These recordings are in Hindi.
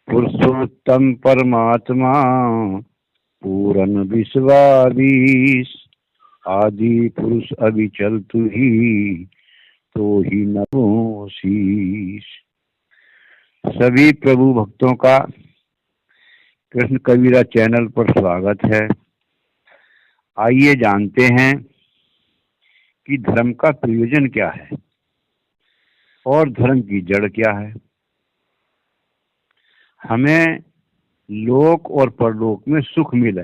पुरुषोत्तम परमात्मा पूरन विश्वादीश। आदि पुरुष अविचल तू ही, तो ही नमो शीश। सभी प्रभु भक्तों का कृष्ण कबीरा चैनल पर स्वागत है। आइए जानते हैं कि धर्म का प्रयोजन क्या है और धर्म की जड़ क्या है। हमें लोक और परलोक में सुख मिले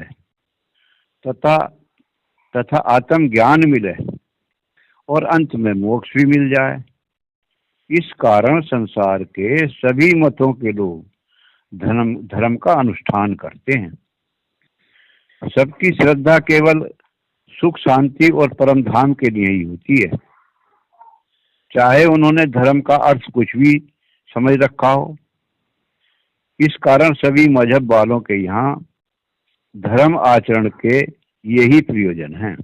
तथा आत्म ज्ञान मिले और अंत में मोक्ष भी मिल जाए। इस कारण संसार के सभी मतों के लोग धर्म का अनुष्ठान करते हैं। सबकी श्रद्धा केवल सुख शांति और परम धाम के लिए ही होती है, चाहे उन्होंने धर्म का अर्थ कुछ भी समझ रखा हो। इस कारण सभी मजहब वालों के यहाँ धर्म आचरण के यही प्रयोजन हैं।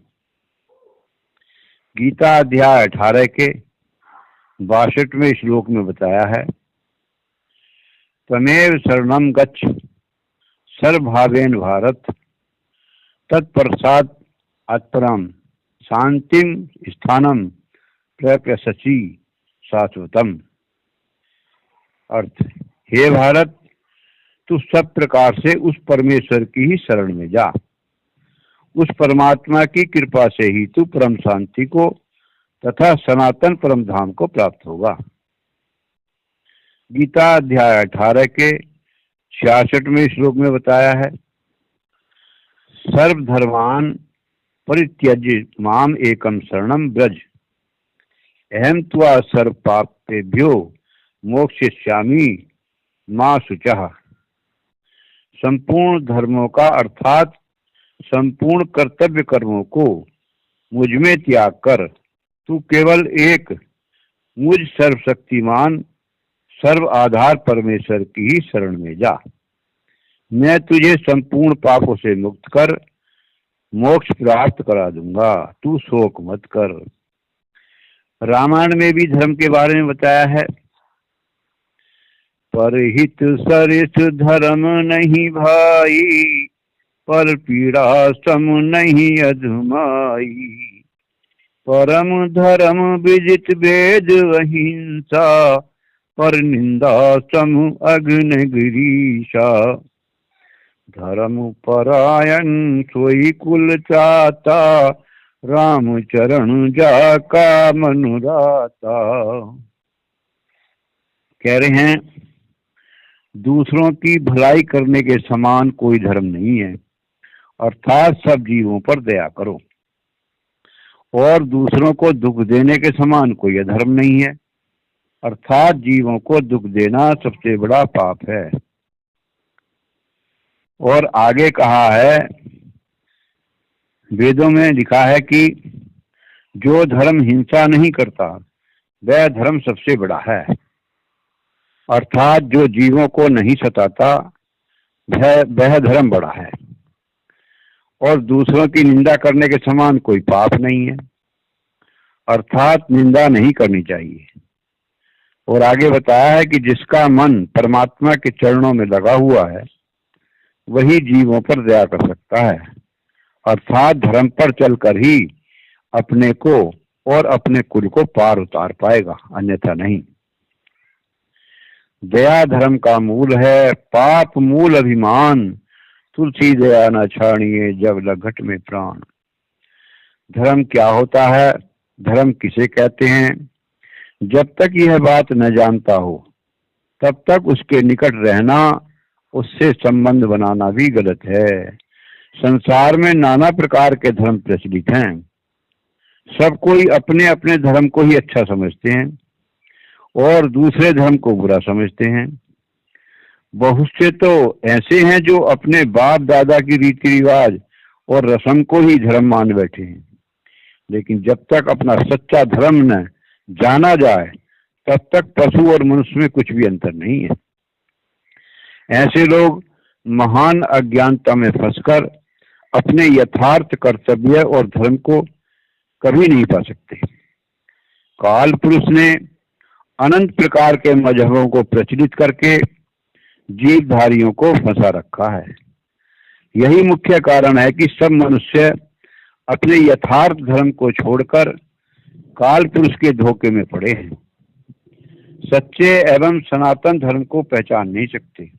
गीता अध्याय 18 के 62वें श्लोक में बताया है, त्वमेव शरणं गच्छ सर्वभावेन भारत, तत्पश्चात् आत्परम शांतिम स्थानम प्रयस्यसि शाश्वतम। अर्थ, हे भारत, तू सब प्रकार से उस परमेश्वर की ही शरण में जा। उस परमात्मा की कृपा से ही तू परम शांति को तथा सनातन परम धाम को प्राप्त होगा। गीता अध्याय 18 के 66वें श्लोक में बताया है, सर्वधर्मान् परित्यज्य माम एकम शरणं व्रज, अहम त्वा सर्व पापेभ्यो मोक्षयिष्यामि मा शुचः। संपूर्ण धर्मों का अर्थात संपूर्ण कर्तव्य कर्मों को मुझ में त्याग कर तू केवल एक मुझ सर्वशक्तिमान सर्व आधार परमेश्वर की ही शरण में जा। मैं तुझे संपूर्ण पापों से मुक्त कर मोक्ष प्राप्त करा दूंगा, तू शोक मत कर। रामायण में भी धर्म के बारे में बताया है, परहित सरिस धर्म नहीं भाई, पर पीड़ा सम नहीं अधमाई। परम धर्म विजित वेद अहिंसा, पर निंदा सम अग्नि गिरीशा। धर्म परायण सोई कुल चाता, राम चरण जाका मनुराता। कह रहे हैं, दूसरों की भलाई करने के समान कोई धर्म नहीं है, अर्थात सब जीवों पर दया करो। और दूसरों को दुख देने के समान कोई अधर्म नहीं है, अर्थात जीवों को दुख देना सबसे बड़ा पाप है। और आगे कहा है, वेदों में लिखा है कि जो धर्म हिंसा नहीं करता वह धर्म सबसे बड़ा है, अर्थात जो जीवों को नहीं सताता वह धर्म बड़ा है। और दूसरों की निंदा करने के समान कोई पाप नहीं है, अर्थात निंदा नहीं करनी चाहिए। और आगे बताया है कि जिसका मन परमात्मा के चरणों में लगा हुआ है वही जीवों पर दया कर सकता है, अर्थात धर्म पर चलकर ही अपने को और अपने कुल को पार उतार पाएगा, अन्यथा नहीं। दया धर्म का मूल है, पाप मूल अभिमान। तुलसी दया न छाड़िए जब लगट में प्राण। धर्म क्या होता है, धर्म किसे कहते हैं? जब तक यह बात न जानता हो तब तक उसके निकट रहना, उससे संबंध बनाना भी गलत है। संसार में नाना प्रकार के धर्म प्रचलित हैं। सब कोई अपने अपने धर्म को ही अच्छा समझते हैं और दूसरे धर्म को बुरा समझते हैं। बहुत से तो ऐसे हैं जो अपने बाप दादा की रीति रिवाज और रस्म को ही धर्म मान बैठे हैं, लेकिन जब तक अपना सच्चा धर्म न जाना जाए तब तक पशु और मनुष्य में कुछ भी अंतर नहीं है। ऐसे लोग महान अज्ञानता में फंसकर अपने यथार्थ कर्तव्य और धर्म को कभी नहीं पा सकते। काल पुरुष ने अनंत प्रकार के मजहबों को प्रचलित करके जीवधारियों को फंसा रखा है। यही मुख्य कारण है कि सब मनुष्य अपने यथार्थ धर्म को छोड़कर काल पुरुष के धोखे में पड़े हैं। सच्चे एवं सनातन धर्म को पहचान नहीं सकते।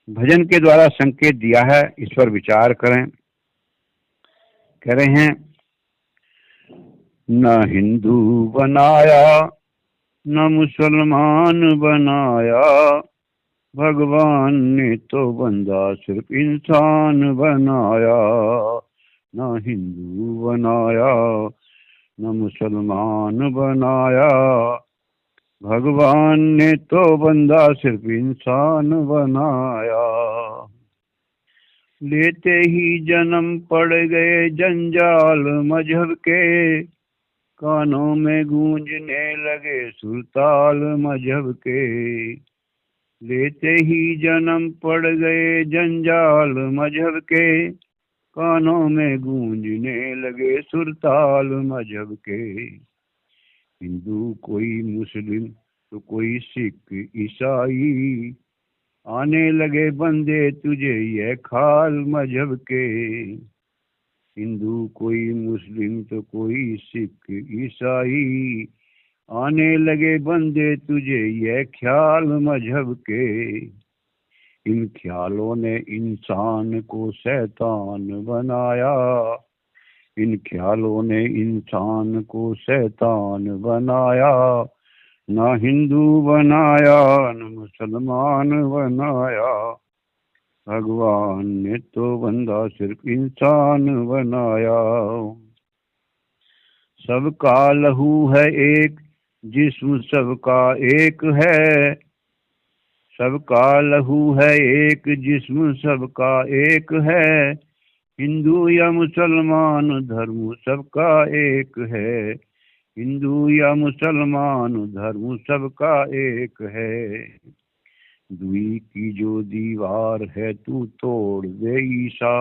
भजन के द्वारा संकेत दिया है, इस पर विचार करें। कह रहे हैं, न हिंदू बनाया न मुसलमान बनाया, भगवान ने तो बंदा सिर्फ इंसान बनाया। न हिंदू बनाया न मुसलमान बनाया, भगवान ने तो बंदा सिर्फ इंसान बनाया। लेते ही जन्म पड़ गए जंजाल मजहब के, कानों में गूंजने लगे सुरताल मजहब के। लेते ही जन्म पड़ गए जंजाल मजहब के, कानों में गूंजने लगे सुरताल मजहब के। हिंदू कोई मुस्लिम तो कोई सिख ईसाई, आने लगे बंदे तुझे ये ख्याल मजहब के। हिंदू कोई मुस्लिम तो कोई सिख ईसाई, आने लगे बंदे तुझे ये ख्याल मजहब के। इन ख्यालों ने इंसान को शैतान बनाया, इन ख्यालों ने इंसान को शैतान बनाया। ना हिंदू बनाया न मुसलमान बनाया, भगवान ने तो बंदा सिर्फ इंसान बनाया। सबका लहू है एक, जिस्म सबका एक है। सबका लहू है एक, जिस्म सबका एक है। हिंदू या मुसलमान धर्म सबका एक है। हिंदू या मुसलमान धर्म सबका एक है। दुई की जो दीवार है तू तोड़ दे ईसा,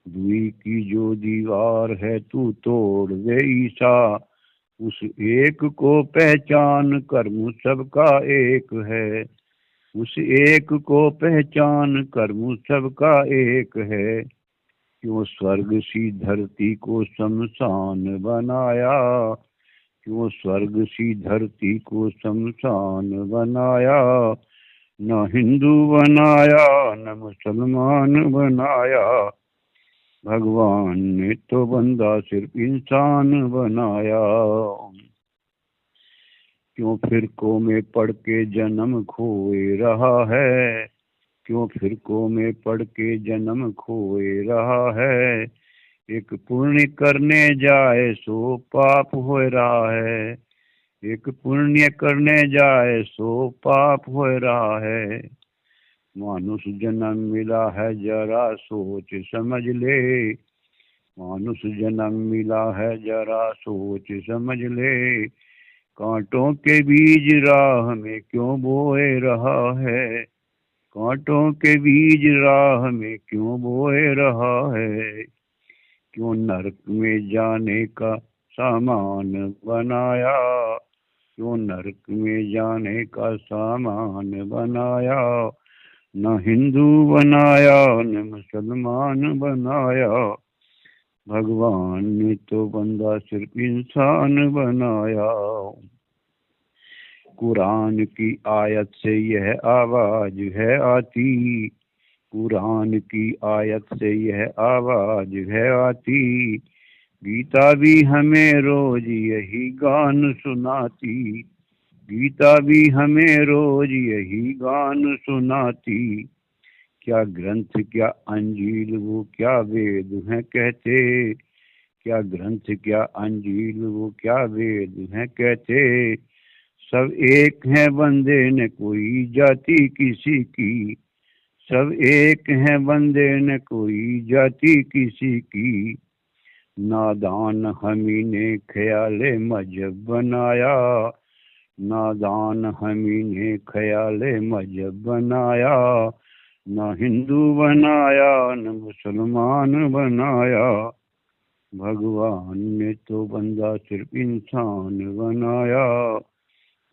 दुई की जो दीवार है तू तोड़ दे ईसा। उस एक को पहचान कर्म सबका एक है। उस एक को पहचान कर्म सबका एक है। क्यों स्वर्ग सी धरती को शमशान बनाया, क्यों स्वर्ग सी धरती को शमशान बनाया। न हिंदू बनाया न मुसलमान बनाया, भगवान ने तो बंदा सिर्फ इंसान बनाया। क्यों फिरकों में पड़ के जन्म खोए रहा है, क्यों फिरकों में पड़ के जन्म खोए रहा है। एक पुण्य करने जाए सो पाप हो रहा है, एक पुण्य करने जाए सो पाप हो रहा है। मानुष जन्म मिला है जरा सोच समझ ले, मानुष जन्म मिला है जरा सोच समझ ले। कांटों के बीज राह में क्यों बोए रहा है, कांटों के बीज राह में क्यों बोए रहा है। क्यों नरक में जाने का सामान बनाया, क्यों नरक में जाने का सामान बनाया। न हिंदू बनाया न मुसलमान बनाया, भगवान ने तो बंदा सिर्फ इंसान बनाया। कुरान की आयत से यह आवाज है आती, कुरान की आयत से यह आवाज है आती। गीता भी हमें रोज यही गान सुनाती, गीता भी हमें रोज यही गान सुनाती। क्या ग्रंथ क्या अंजील वो क्या वेद हैं कहते, क्या ग्रंथ क्या अंजील वो क्या वेद हैं कहते। सब एक हैं बंदे न कोई जाति किसी की, सब एक हैं बंदे न कोई जाति किसी की। नादान हमी ने ख्याले मजहब बनाया, नादान हमी ने ख्याले मजहब बनाया। न हिंदू बनाया न मुसलमान बनाया, भगवान ने तो बंदा सिर्फ इंसान बनाया।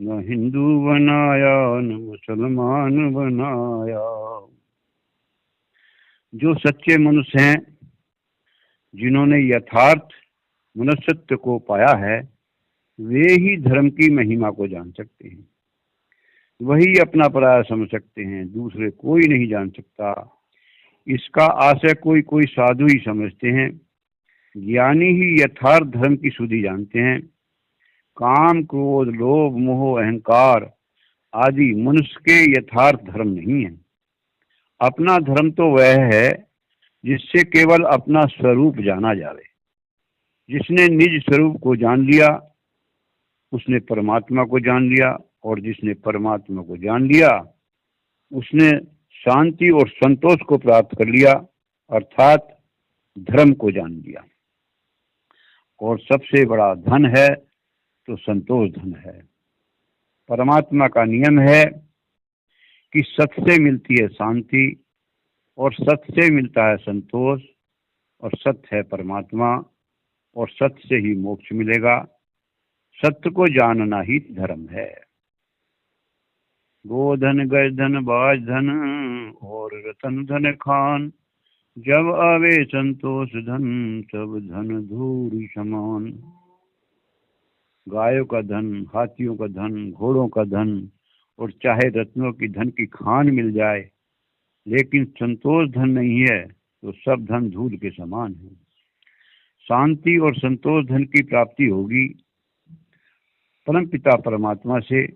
न हिंदू बनाया न मुसलमान बनाया। जो सच्चे मनुष्य हैं, जिन्होंने यथार्थ मनुष्यत्व को पाया है, वे ही धर्म की महिमा को जान सकते हैं। वही अपना पराया समझ सकते हैं, दूसरे कोई नहीं जान सकता। इसका आशय कोई कोई साधु ही समझते हैं। ज्ञानी ही यथार्थ धर्म की सुधि जानते हैं। काम, क्रोध, लोभ, मोह, अहंकार आदि मनुष्य के यथार्थ धर्म नहीं है। अपना धर्म तो वह है जिससे केवल अपना स्वरूप जाना जाए। जिसने निज स्वरूप को जान लिया, उसने परमात्मा को जान लिया, और जिसने परमात्मा को जान लिया, उसने शांति और संतोष को प्राप्त कर लिया, अर्थात धर्म को जान लिया। और सबसे बड़ा धन है तो संतोष धन है। परमात्मा का नियम है कि सत से मिलती है शांति, और सत से मिलता है संतोष, और सत्य है परमात्मा, और सत्य से ही मोक्ष मिलेगा। सत्य को जानना ही धर्म है। गोधन, गजधन, बाजधन और रतन धन खान, जब आवे संतोष धन, सब धन धूरी समान। गायों का धन, हाथियों का धन, घोड़ों का धन, और चाहे रत्नों की धन की खान मिल जाए, लेकिन संतोष धन नहीं है तो सब धन धूल के समान है। शांति और संतोष धन की प्राप्ति होगी परमपिता परमात्मा से,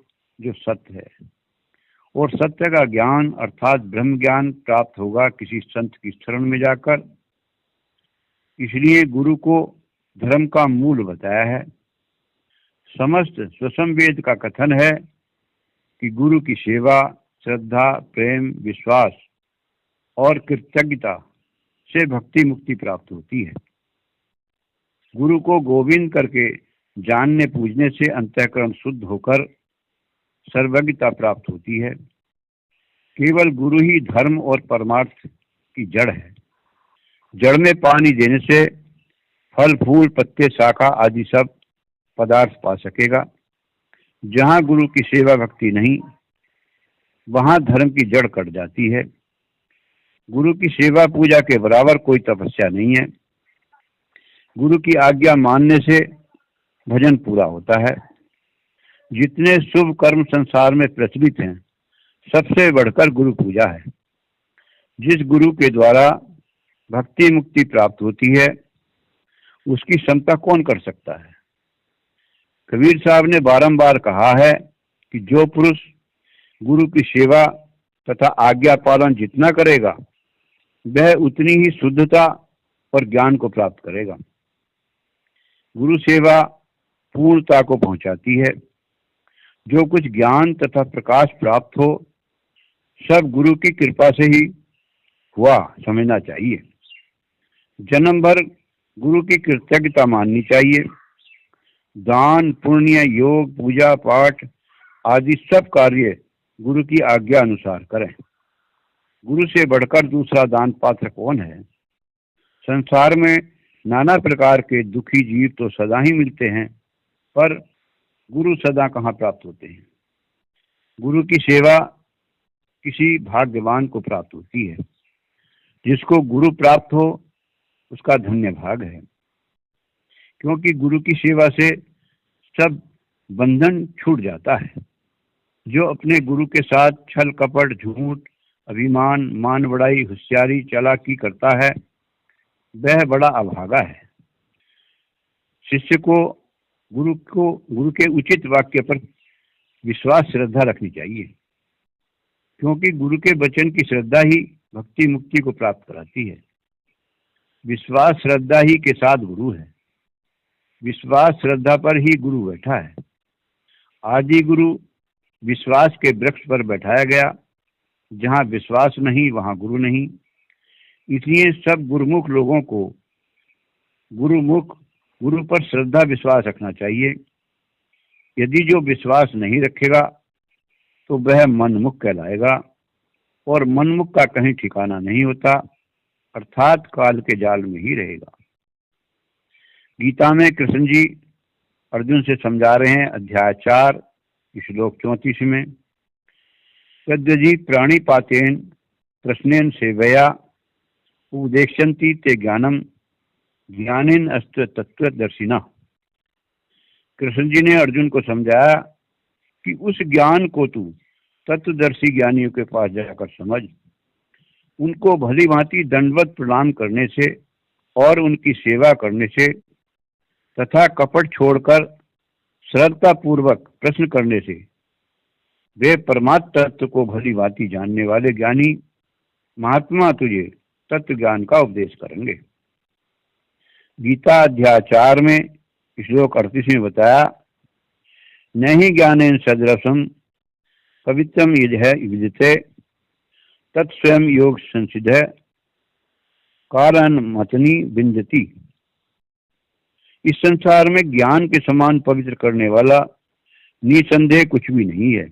जो सत्य है। और सत्य का ज्ञान अर्थात ब्रह्म ज्ञान प्राप्त होगा किसी संत की शरण में जाकर। इसलिए गुरु को धर्म का मूल बताया है। समस्त स्वसंवेद का कथन है कि गुरु की सेवा, श्रद्धा, प्रेम, विश्वास और कृतज्ञता से भक्ति मुक्ति प्राप्त होती है। गुरु को गोविंद करके जानने पूजने से अंतःकरण शुद्ध होकर सर्वज्ञता प्राप्त होती है। केवल गुरु ही धर्म और परमार्थ की जड़ है। जड़ में पानी देने से फल, फूल, पत्ते, शाखा आदि सब पदार्थ पा सकेगा। जहाँ गुरु की सेवा भक्ति नहीं, वहाँ धर्म की जड़ कट जाती है। गुरु की सेवा पूजा के बराबर कोई तपस्या नहीं है। गुरु की आज्ञा मानने से भजन पूरा होता है। जितने शुभ कर्म संसार में प्रचलित हैं, सबसे बढ़कर गुरु पूजा है। जिस गुरु के द्वारा भक्ति मुक्ति प्राप्त होती है, उसकी क्षमता कौन कर सकता है। कबीर साहब ने बारंबार कहा है कि जो पुरुष गुरु की सेवा तथा आज्ञा पालन जितना करेगा, वह उतनी ही शुद्धता और ज्ञान को प्राप्त करेगा। गुरु सेवा पूर्णता को पहुंचाती है। जो कुछ ज्ञान तथा प्रकाश प्राप्त हो, सब गुरु की कृपा से ही हुआ समझना चाहिए। जन्म भर गुरु की कृतज्ञता माननी चाहिए। दान, पुण्य, योग, पूजा पाठ आदि सब कार्य गुरु की आज्ञा अनुसार करें। गुरु से बढ़कर दूसरा दान पात्र कौन है। संसार में नाना प्रकार के दुखी जीव तो सदा ही मिलते हैं, पर गुरु सदा कहाँ प्राप्त होते हैं। गुरु की सेवा किसी भाग्यवान को प्राप्त होती है। जिसको गुरु प्राप्त हो, उसका धन्य भाग है। क्योंकि गुरु की सेवा से सब बंधन छूट जाता है। जो अपने गुरु के साथ छल कपट, झूठ, अभिमान, मान बढ़ाई, होशियारी, चालाकी करता है, वह बड़ा अभागा है। शिष्य को गुरु के उचित वाक्य पर विश्वास श्रद्धा रखनी चाहिए, क्योंकि गुरु के वचन की श्रद्धा ही भक्ति मुक्ति को प्राप्त कराती है। विश्वास श्रद्धा ही के साथ गुरु है। विश्वास श्रद्धा पर ही गुरु बैठा है। आदि गुरु विश्वास के वृक्ष पर बैठाया गया। जहाँ विश्वास नहीं, वहाँ गुरु नहीं। इसलिए सब गुरुमुख लोगों को गुरु पर श्रद्धा विश्वास रखना चाहिए। यदि जो विश्वास नहीं रखेगा तो वह मनमुख कहलाएगा, और मनमुख का कहीं ठिकाना नहीं होता, अर्थात काल के जाल में ही रहेगा। गीता में कृष्ण जी अर्जुन से समझा रहे हैं, अध्याय 4 श्लोक 34 में। यद्यजि प्राणिपातेन प्रश्नेन सेवया उपदेक्षन्ति ते ज्ञानम ज्ञानेन अस्त्र तत्वदर्शिना। कृष्ण जी ने अर्जुन को समझाया कि उस ज्ञान को तू तत्वदर्शी ज्ञानियों के पास जाकर समझ। उनको भली भांति दंडवत प्रणाम करने से और उनकी सेवा करने से तथा कपट छोड़कर श्रद्धा पूर्वक प्रश्न करने से वे परमात्म तत्व को भली भांति जानने वाले ज्ञानी महात्मा तुझे तत्व ज्ञान का उपदेश करेंगे। गीता अध्याय 4 में श्लोक 38 में बताया, नहीं ज्ञानेन सदरसम पवित्रम यजह विदिते तत्स्वयं योग संसिद्ध कारण मतनी बिंदती। इस संसार में ज्ञान के समान पवित्र करने वाला निसंदेह कुछ भी नहीं है।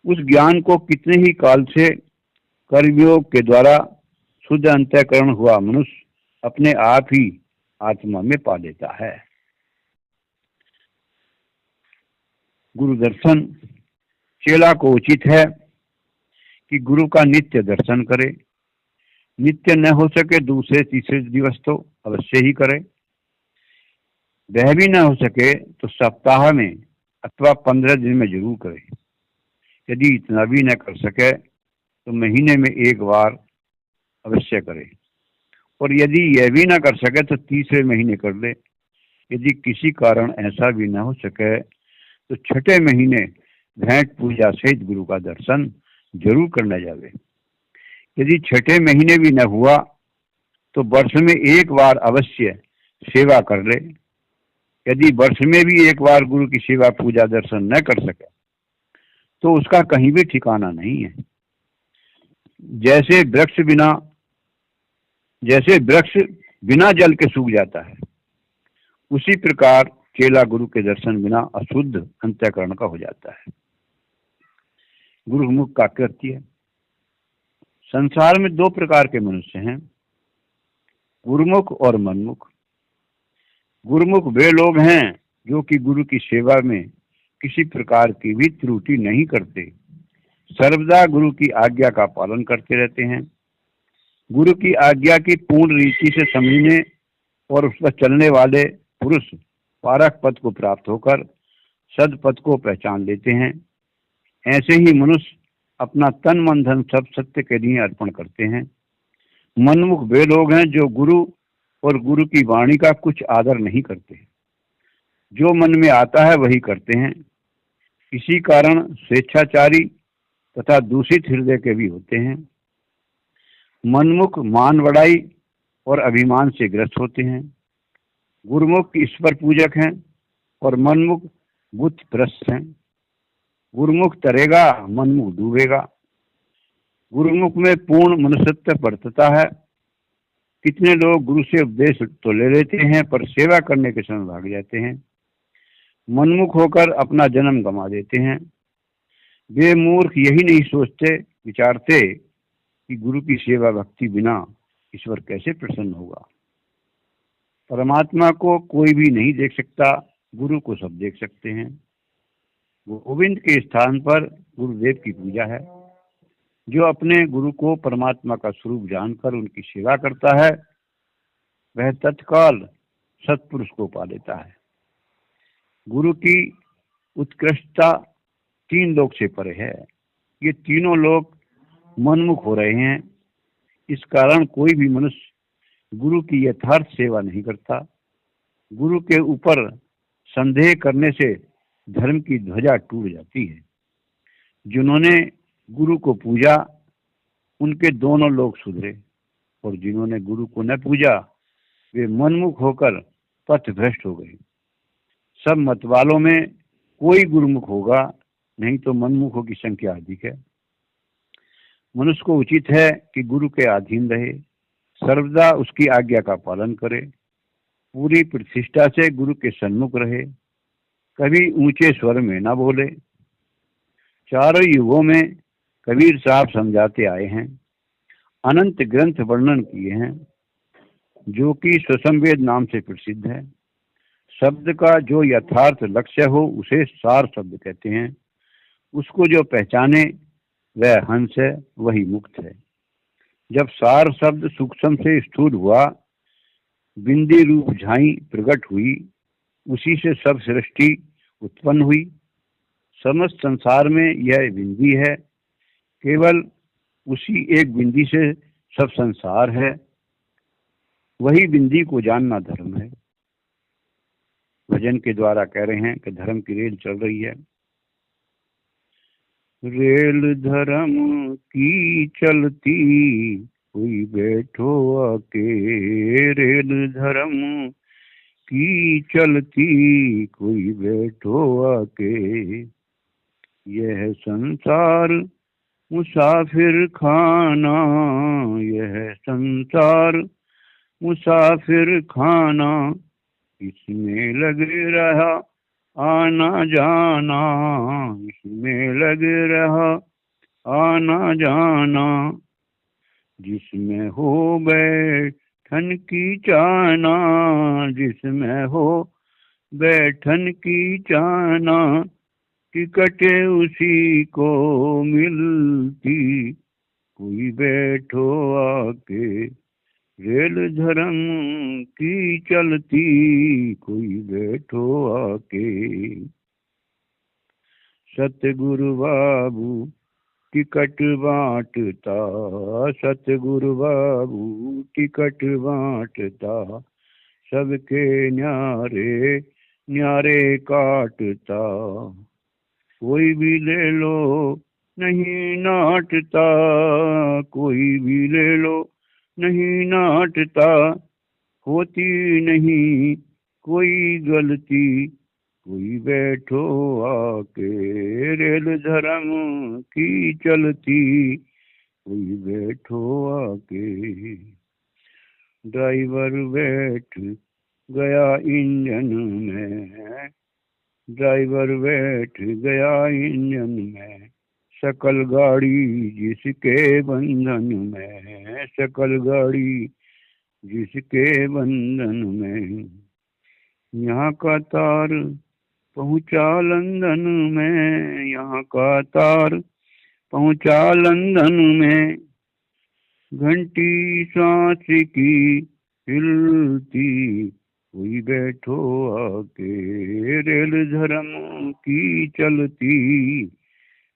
उस ज्ञान को कितने ही काल से कर्मयोग के द्वारा शुद्ध अंतःकरण हुआ मनुष्य अपने आप ही आत्मा में पा लेता है। गुरु दर्शन चेला को उचित है कि गुरु का नित्य दर्शन करे। नित्य न हो सके दूसरे तीसरे दिवस तो अवश्य ही करे। वह भी न हो सके तो सप्ताह में अथवा 15 दिन में जरूर करे। यदि इतना भी न कर सके तो महीने में एक बार अवश्य करे, और यदि यह भी न कर सके तो तीसरे महीने कर ले। यदि किसी कारण ऐसा भी न हो सके तो छठे महीने भेंट पूजा सहित गुरु का दर्शन जरूर करना जावे। यदि छठे महीने भी न हुआ तो वर्ष में एक बार अवश्य सेवा कर ले। यदि वर्ष में भी एक बार गुरु की सेवा पूजा दर्शन न कर सके तो उसका कहीं भी ठिकाना नहीं है। जैसे वृक्ष बिना जल के सूख जाता है, उसी प्रकार चेला गुरु के दर्शन बिना अशुद्ध अंतःकरण का हो जाता है। गुरुमुख का कृत्य। संसार में 2 प्रकार के मनुष्य हैं, गुरुमुख और मनमुख। गुरुमुख वे लोग हैं जो कि गुरु की सेवा में किसी प्रकार की भी त्रुटि नहीं करते, सर्वदा गुरु की आज्ञा का पालन करते रहते हैं। गुरु की आज्ञा की पूर्ण रीति से समझने और उस पर चलने वाले पुरुष पारक पद को प्राप्त होकर सद पद को पहचान लेते हैं। ऐसे ही मनुष्य अपना तन मन धन सब सत्य के लिए अर्पण करते हैं। मनमुख वे लोग हैं जो गुरु और गुरु की वाणी का कुछ आदर नहीं करते, जो मन में आता है वही करते हैं। इसी कारण स्वेच्छाचारी तथा दूषित हृदय के भी होते हैं। मनमुख मान बढ़ाई और अभिमान से ग्रस्त होते हैं। गुरुमुख ईश्वर पूजक हैं और मनमुख बुत भ्रष्ट हैं। गुरुमुख तरेगा, मनमुख डूबेगा। गुरुमुख में पूर्ण मनुष्यत्व बरतता है। कितने लोग गुरु से उपदेश तो ले लेते हैं पर सेवा करने के समय भाग जाते हैं। मनमुख होकर अपना जन्म गंवा देते हैं। वे मूर्ख यही नहीं सोचते विचारते कि गुरु की सेवा भक्ति बिना ईश्वर कैसे प्रसन्न होगा। परमात्मा को कोई भी नहीं देख सकता, गुरु को सब देख सकते हैं। गोविंद के स्थान पर गुरुदेव की पूजा है। जो अपने गुरु को परमात्मा का स्वरूप जानकर उनकी सेवा करता है वह तत्काल सत्पुरुष को पा लेता है। गुरु की उत्कृष्टता 3 लोक से परे है। ये तीनों लोग मनमुख हो रहे हैं। इस कारण कोई भी मनुष्य गुरु की यथार्थ सेवा नहीं करता। गुरु के ऊपर संदेह करने से धर्म की ध्वजा टूट जाती है। जिन्होंने गुरु को पूजा उनके दोनों लोग सुधरे, और जिन्होंने गुरु को न पूजा वे मनमुख होकर पथ भ्रष्ट हो गए। सब मत वालों में कोई गुरुमुख होगा, नहीं तो मनमुखों की संख्या अधिक है। मनुष्य को उचित है कि गुरु के अधीन रहे, सर्वदा उसकी आज्ञा का पालन करे, पूरी प्रतिष्ठा से गुरु के सन्मुख रहे, कभी ऊंचे स्वर में न बोले। चारों युगों में कबीर साहब समझाते आए हैं, अनंत ग्रंथ वर्णन किए हैं, जो कि स्वसंवेद नाम से प्रसिद्ध है। शब्द का जो यथार्थ लक्ष्य हो उसे सार शब्द कहते हैं। उसको जो पहचाने वह हंस है, वही मुक्त है। जब सार शब्द सूक्ष्म से स्थूल हुआ, बिंदी रूप झाई प्रकट हुई, उसी से सब सृष्टि उत्पन्न हुई। समस्त संसार में यह बिंदी है, केवल उसी एक बिंदी से सब संसार है। वही बिंदी को जानना धर्म है। भजन के द्वारा कह रहे हैं कि धर्म की रेल चल रही है। रेल धर्म की चलती, कोई बैठो आके। रेल धर्म की चलती, कोई बैठो आके। यह संसार मुसाफिर खाना, यह संसार मुसाफिर खाना। इसमें लगे रहा आना जाना, इसमें लगे रहा आना जाना। जिसमें हो बैठन की चाहना, जिसमें हो बैठन की चाहना। टिकट उसी को मिलती, कोई बैठो आके। रेल धर्म की चलती, कोई बैठो आके। सतगुरु बाबू टिकट बांटता, सतगुरु बाबू टिकट बांटता। सबके न्यारे न्यारे काटता। कोई भी ले लो नहीं नाटता, कोई भी ले लो नहीं नाटता। होती नहीं कोई गलती, कोई बैठो आके। रेल धर्म की चलती, कोई बैठो आके। ड्राइवर बैठ गया इंजन में, ड्राइवर बैठ गया इंजन में। सकल गाड़ी जिसके बंधन में, सकल गाड़ी जिसके बंधन में। यहाँ का तार पहुँचा लंदन में, यहाँ का तार पहुँचा लंदन में। घंटी सांस की हिलती, कोई बैठो आके। रेल धर्म की चलती,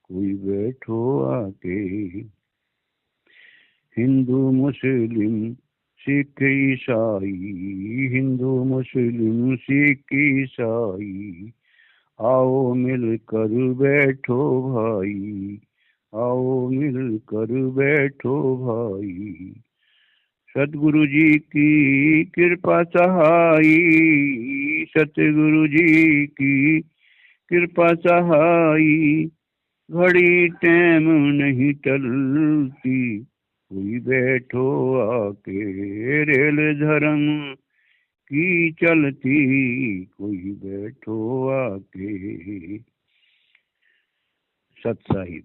कोई बैठो आके। हिंदू मुस्लिम सिख ईसाई, हिंदू मुस्लिम सिख ईसाई। आओ मिलकर बैठो भाई, आओ मिलकर बैठो भाई। सतगुरु जी की कृपा सहाई, सतगुरु जी की कृपा सहाई। घड़ी टैम नहीं टलती, कोई बैठो आके। रेल धर्म की चलती, कोई बैठो आके। सत साहिब।